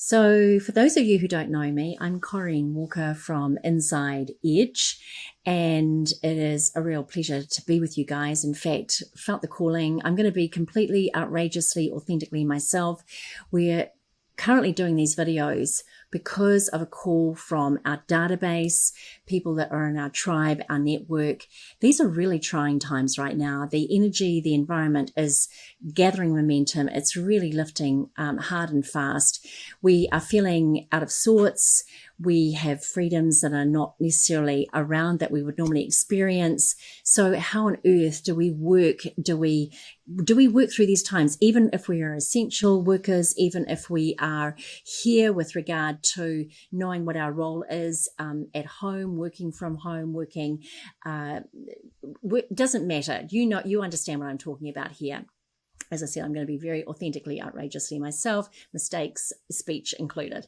So for those of you who don't know me, I'm Corrine Walker from Inside Edge, and it is a real pleasure to be with you guys. In fact, felt the calling. I'm going to be completely outrageously, authentically myself. We're currently doing these videos because of a call from our database, people that are in our tribe, our network. These are really trying times right now. The energy, the environment is gathering momentum. It's really lifting hard and fast. We are feeling out of sorts. We have freedoms that are not necessarily around that we would normally experience. So how on earth do we work? Do we work through these times, even if we are essential workers, even if we are here with regard to knowing what our role is at home, working from home, working, doesn't matter. You understand what I'm talking about here. As I said, I'm going to be very authentically, outrageously myself, mistakes, speech included.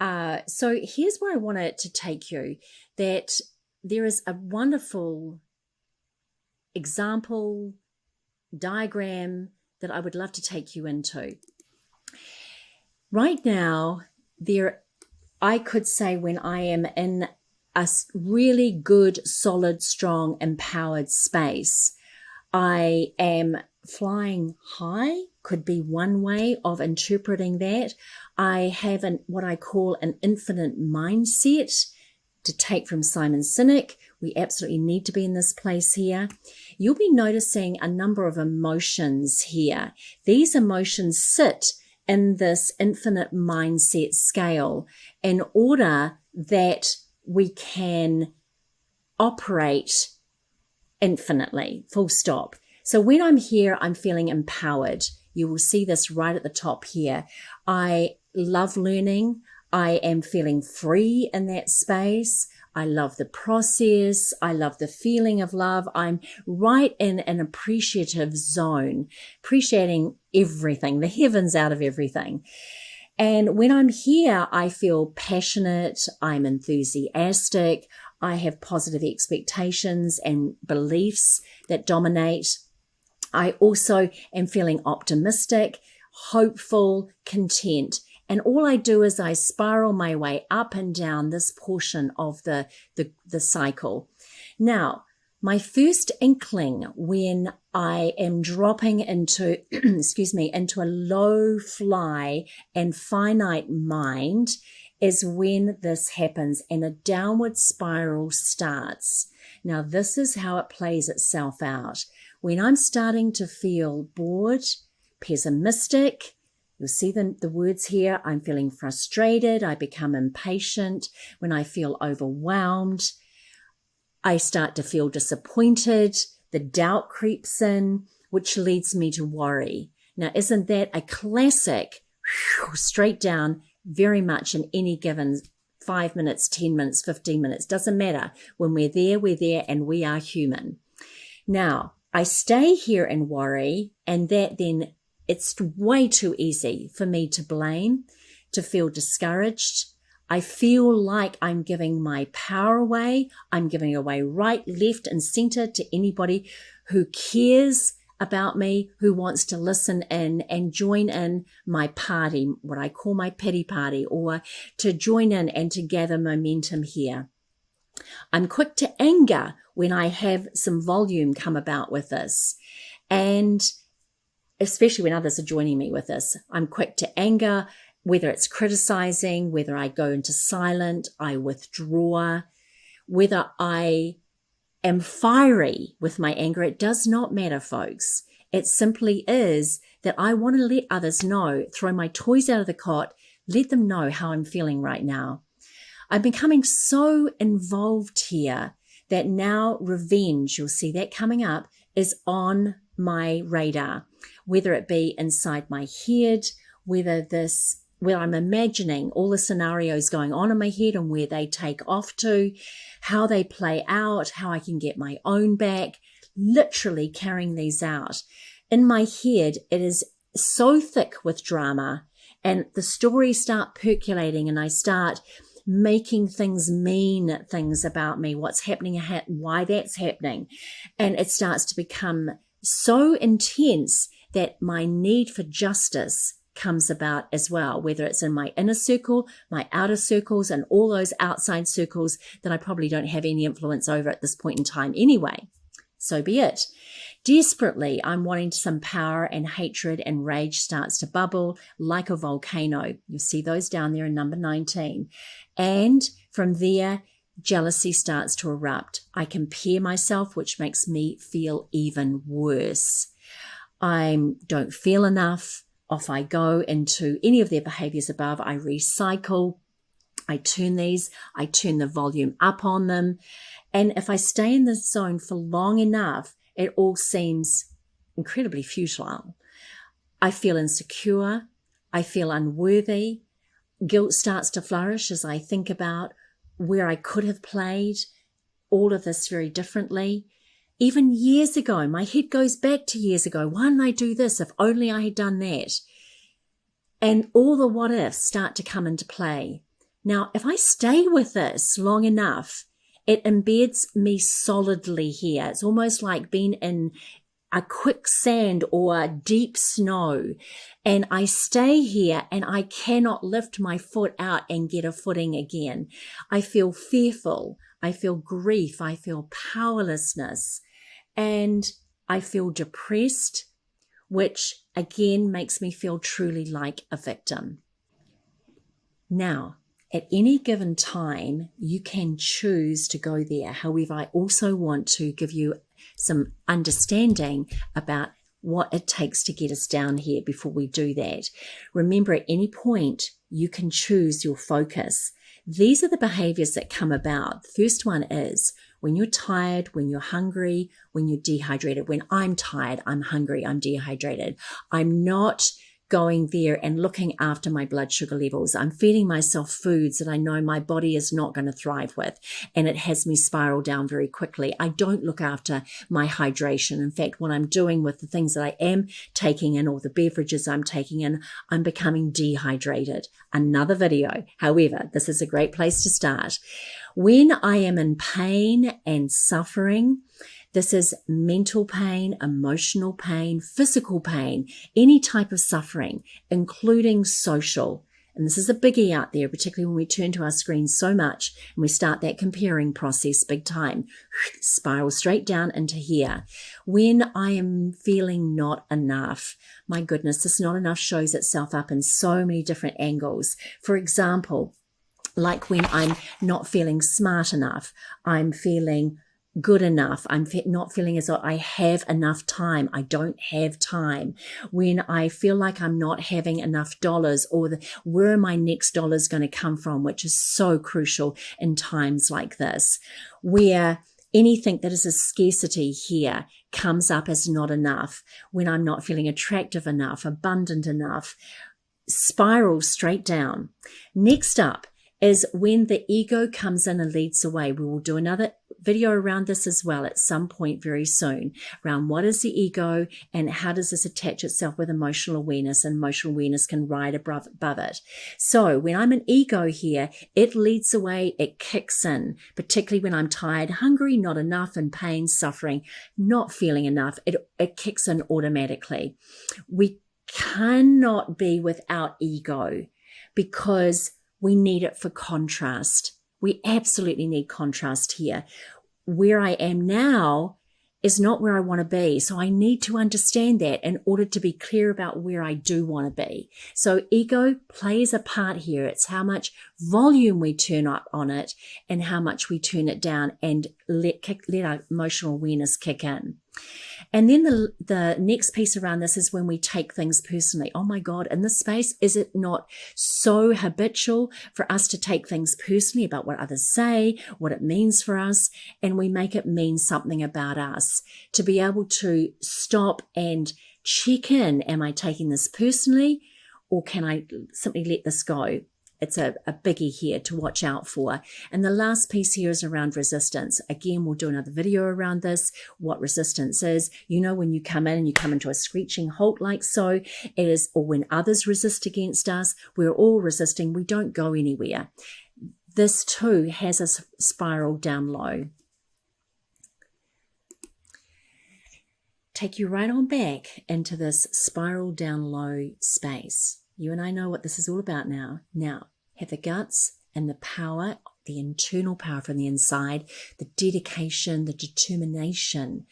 So here's where I wanted to take you, that there is a wonderful example, diagram that I would love to take you into. Right now, I could say when I am in a really good, solid, strong, empowered space, I am flying high, could be one way of interpreting that. I have what I call an infinite mindset, to take from Simon Sinek. We absolutely need to be in this place here. You'll be noticing a number of emotions here. These emotions sit in this infinite mindset scale in order that we can operate infinitely, full stop. So when I'm here, I'm feeling empowered. You will see this right at the top here. I love learning. I am feeling free in that space. I love the process. I love the feeling of love. I'm right in an appreciative zone, appreciating everything, the heavens out of everything. And when I'm here, I feel passionate. I'm enthusiastic. I have positive expectations and beliefs that dominate. I also am feeling optimistic, hopeful, content. And all I do is I spiral my way up and down this portion of the cycle. Now, my first inkling when I am dropping into, into a low fly and finite mind is when this happens and a downward spiral starts. Now, this is how it plays itself out. When I'm starting to feel bored, pessimistic, you'll see the words here. I'm feeling frustrated. I become impatient. When I feel overwhelmed, I start to feel disappointed. The doubt creeps in, which leads me to worry. Now, isn't that a classic, straight down, very much in any given 5 minutes, 10 minutes, 15 minutes, doesn't matter. When we're there, and we are human. Now, I stay here and worry, and that then it's way too easy for me to blame, to feel discouraged. I feel like I'm giving my power away. I'm giving away right, left, and center to anybody who cares about me, who wants to listen in and join in my party, what I call my pity party, or to join in and to gather momentum here. I'm quick to anger when I have some volume come about with this. And especially when others are joining me with this, I'm quick to anger, whether it's criticizing, whether I go into silent, I withdraw, whether I am fiery with my anger. It does not matter, folks. It simply is that I want to let others know, throw my toys out of the cot, let them know how I'm feeling right now. I'm becoming so involved here that now revenge, you'll see that coming up, is on my radar, whether it be inside my head, whether I'm imagining all the scenarios going on in my head and where they take off to, how they play out, how I can get my own back, literally carrying these out. In my head, it is so thick with drama, and the stories start percolating, and I start making things mean things about me, what's happening, why that's happening. And it starts to become so intense that my need for justice comes about as well, whether it's in my inner circle, my outer circles, and all those outside circles that I probably don't have any influence over at this point in time anyway. So be it. Desperately, I'm wanting some power, and hatred and rage starts to bubble like a volcano. You'll see those down there in number 19. And from there, jealousy starts to erupt. I compare myself, which makes me feel even worse. I don't feel enough. Off I go into any of their behaviors above. I recycle. I turn the volume up on them. And if I stay in this zone for long enough, it all seems incredibly futile. I feel insecure. I feel unworthy. Guilt starts to flourish as I think about where I could have played all of this very differently. Even years ago, my head goes back to years ago. Why didn't I do this? If only I had done that. And all the what ifs start to come into play. Now, if I stay with this long enough, it embeds me solidly here. It's almost like being in a quicksand or deep snow. And I stay here and I cannot lift my foot out and get a footing again. I feel fearful. I feel grief. I feel powerlessness. And I feel depressed, which again makes me feel truly like a victim. Now, at any given time, you can choose to go there. However, I also want to give you some understanding about what it takes to get us down here before we do that. Remember, at any point, you can choose your focus. These are the behaviors that come about. The first one is when you're tired, when you're hungry, when you're dehydrated. When I'm tired, I'm hungry, I'm dehydrated. I'm not going there and looking after my blood sugar levels. I'm feeding myself foods that I know my body is not going to thrive with, and it has me spiral down very quickly. I don't look after my hydration. In fact, what I'm doing with the things that I am taking in or the beverages I'm taking in, I'm becoming dehydrated. Another video. However, this is a great place to start. When I am in pain and suffering, this is mental pain, emotional pain, physical pain, any type of suffering, including social. And this is a biggie out there, particularly when we turn to our screens so much and we start that comparing process big time. Spiral straight down into here. When I am feeling not enough, my goodness, this not enough shows itself up in so many different angles. For example, like when I'm not feeling smart enough, I'm feeling good enough. I'm not feeling as though I have enough time. I don't have time. When I feel like I'm not having enough dollars, or where are my next dollars going to come from, which is so crucial in times like this, where anything that is a scarcity here comes up as not enough. When I'm not feeling attractive enough, abundant enough, spiral straight down. Next up is when the ego comes in and leads away. We will do another video around this as well at some point very soon, around what is the ego and how does this attach itself with emotional awareness, and emotional awareness can ride above it. So when I'm an ego here, it leads away, it kicks in, particularly when I'm tired, hungry, not enough, in pain, suffering, not feeling enough, it kicks in automatically. We cannot be without ego because we need it for contrast. We absolutely need contrast here. Where I am now is not where I want to be. So I need to understand that in order to be clear about where I do want to be. So ego plays a part here. It's how much volume we turn up on it and how much we turn it down and let our emotional awareness kick in. And then the next piece around this is when we take things personally. Oh my God, in this space, is it not so habitual for us to take things personally about what others say, what it means for us, and we make it mean something about us? To be able to stop and check in, am I taking this personally, or can I simply let this go? It's a biggie here to watch out for. And the last piece here is around resistance. Again, we'll do another video around this, what resistance is. You know, when you come in and you come into a screeching halt like so, it is, or when others resist against us, we're all resisting, we don't go anywhere. This too has us spiral down low. Take you right on back into this spiral down low space. You and I know what this is all about now. Now, have the guts and the power, the internal power from the inside, the dedication, the determination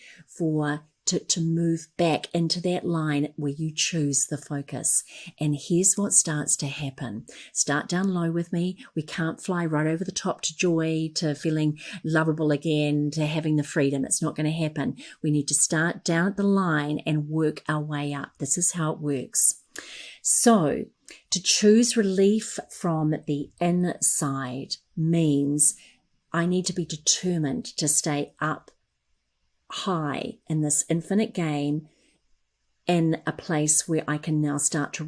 to move back into that line where you choose the focus. And here's what starts to happen. Start down low with me. We can't fly right over the top to joy, to feeling lovable again, to having the freedom. It's not going to happen. We need to start down at the line and work our way up. This is how it works. So to choose relief from the inside means I need to be determined to stay up high in this infinite game, in a place where I can now start to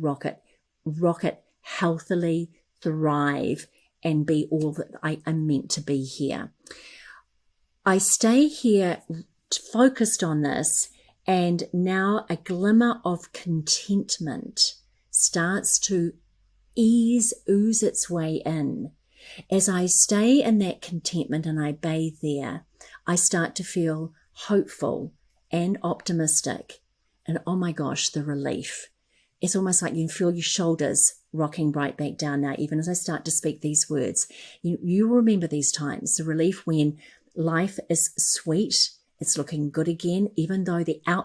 rocket healthily, thrive, and be all that I am meant to be here. I stay here focused on this, and now a glimmer of contentment starts to ooze its way in. As I stay in that contentment and I bathe there, I start to feel hopeful and optimistic. And oh my gosh, the relief. It's almost like you can feel your shoulders rocking right back down now, even as I start to speak these words. You remember these times, the relief when life is sweet, it's looking good again, even though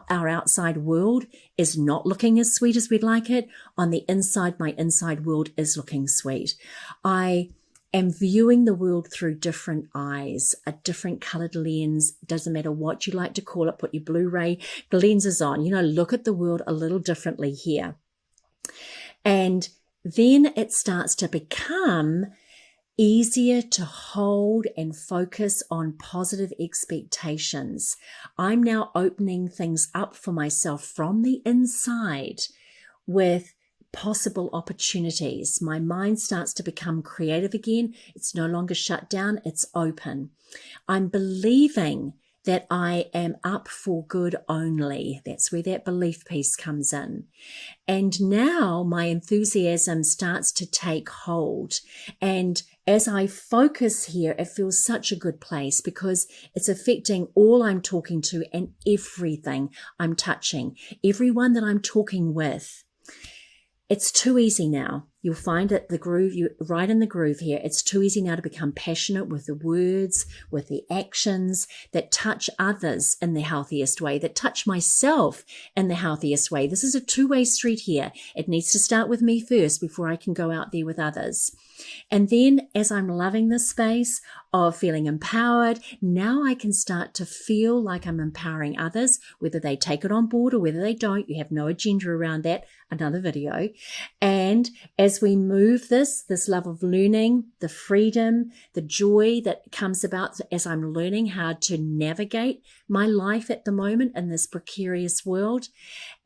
our outside world is not looking as sweet as we'd like it. On the inside, my inside world is looking sweet. I am viewing the world through different eyes, a different colored lens. Doesn't matter what you like to call it, put your Blu-ray lenses on, look at the world a little differently here. And then it starts to become easier to hold and focus on positive expectations. I'm now opening things up for myself from the inside with possible opportunities. My mind starts to become creative again. It's no longer shut down, it's open. I'm believing that I am up for good only. That's where that belief piece comes in. And now my enthusiasm starts to take hold. And as I focus here, it feels such a good place because it's affecting all I'm talking to and everything I'm touching, everyone that I'm talking with. It's too easy now. You'll find that the groove, you're right in the groove here. It's too easy now to become passionate with the words, with the actions that touch others in the healthiest way, that touch myself in the healthiest way. This is a two-way street here. It needs to start with me first before I can go out there with others. And then as I'm loving this space of feeling empowered, now I can start to feel like I'm empowering others, whether they take it on board or whether they don't. You have no agenda around that. Another video. And as we move this love of learning, the freedom, the joy that comes about as I'm learning how to navigate my life at the moment in this precarious world.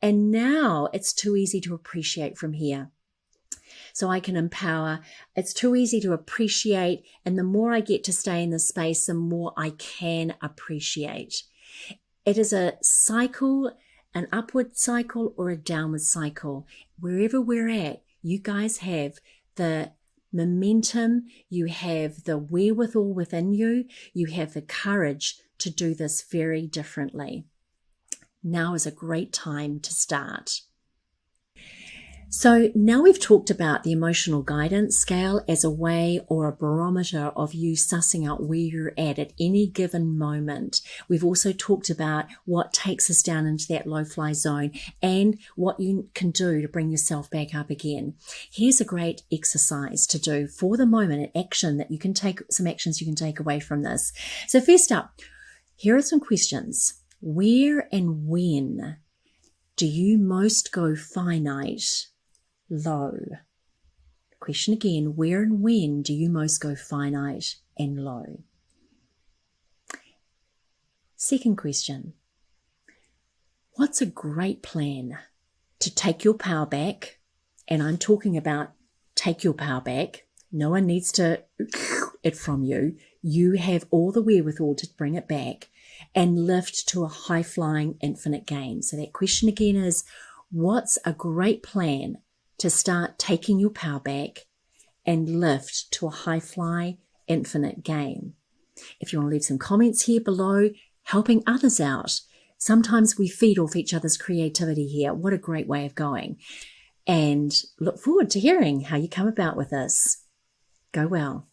And now it's too easy to appreciate from here. So I can empower. It's too easy to appreciate. And the more I get to stay in this space, the more I can appreciate. It is a cycle, an upward cycle or a downward cycle. Wherever we're at, you guys have the momentum, you have the wherewithal within you, you have the courage to do this very differently. Now is a great time to start. So now we've talked about the emotional guidance scale as a way or a barometer of you sussing out where you're at any given moment. We've also talked about what takes us down into that low fly zone and what you can do to bring yourself back up again. Here's a great exercise to do for the moment, an action that you can take, some actions you can take away from this. So first up, here are some questions. Where and when do you most go finite? Low. Question again, where and when do you most go finite and low? Second question, what's a great plan to take your power back? And I'm talking about take your power back. No one needs to it from you. You have all the wherewithal to bring it back and lift to a high-flying infinite game. So that question again is, what's a great plan to start taking your power back and lift to a high-fly infinite game? If you want to leave some comments here below, helping others out. Sometimes we feed off each other's creativity here. What a great way of going. and look forward to hearing how you come about with this. Go well.